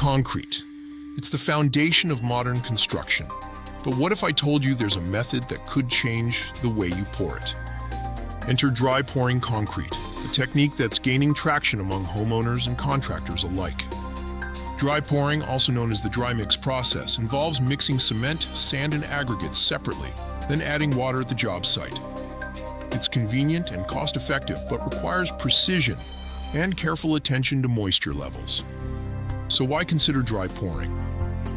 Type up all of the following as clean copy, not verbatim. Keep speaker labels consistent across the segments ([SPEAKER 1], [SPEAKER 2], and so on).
[SPEAKER 1] Concrete. It's the foundation of modern construction. But what if I told you there's a method that could change the way you pour it? Enter dry pouring concrete, a technique that's gaining traction among homeowners and contractors alike. Dry pouring, also known as the dry mix process, involves mixing cement, sand, and aggregates separately, then adding water at the job site. It's convenient and cost-effective, but requires precision and careful attention to moisture levels. So why consider dry pouring?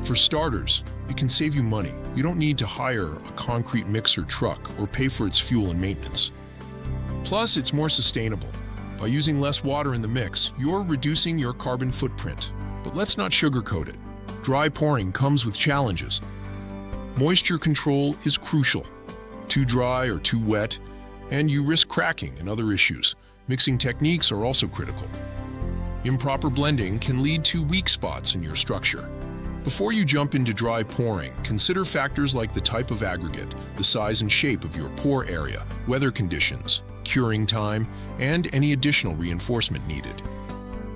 [SPEAKER 1] For starters, it can save you money. You don't need to hire a concrete mixer truck or pay for its fuel and maintenance. Plus, it's more sustainable. By using less water in the mix, you're reducing your carbon footprint. But let's not sugarcoat it. Dry pouring comes with challenges. Moisture control is crucial. Too dry or too wet, and you risk cracking and other issues. Mixing techniques are also critical. Improper blending can lead to weak spots in your structure. Before you jump into dry pouring, consider factors like the type of aggregate, the size and shape of your pour area, weather conditions, curing time, and any additional reinforcement needed.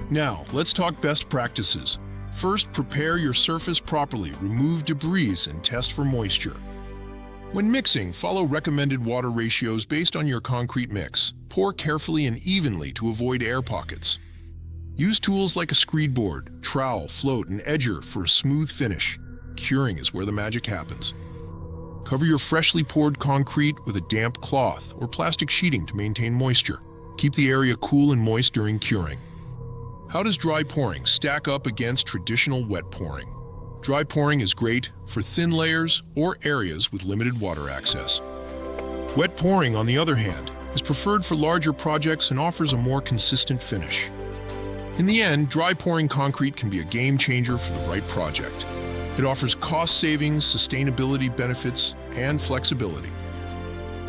[SPEAKER 1] Now, let's talk best practices. First, prepare your surface properly, remove debris, and test for moisture. When mixing, follow recommended water ratios based on your concrete mix. Pour carefully and evenly to avoid air pockets. Use tools like a screed board, trowel, float, and edger for a smooth finish. Curing is where the magic happens. Cover your freshly poured concrete with a damp cloth or plastic sheeting to maintain moisture. Keep the area cool and moist during curing. How does dry pouring stack up against traditional wet pouring? Dry pouring is great for thin layers or areas with limited water access. Wet pouring, on the other hand, is preferred for larger projects and offers a more consistent finish. In the end, dry pouring concrete can be a game changer for the right project. It offers cost savings, sustainability benefits, and flexibility.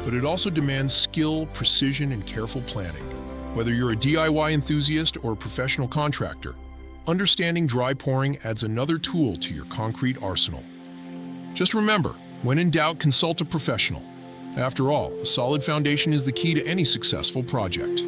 [SPEAKER 1] But it also demands skill, precision, and careful planning. Whether you're a DIY enthusiast or a professional contractor, understanding dry pouring adds another tool to your concrete arsenal. Just remember, when in doubt, consult a professional. After all, a solid foundation is the key to any successful project.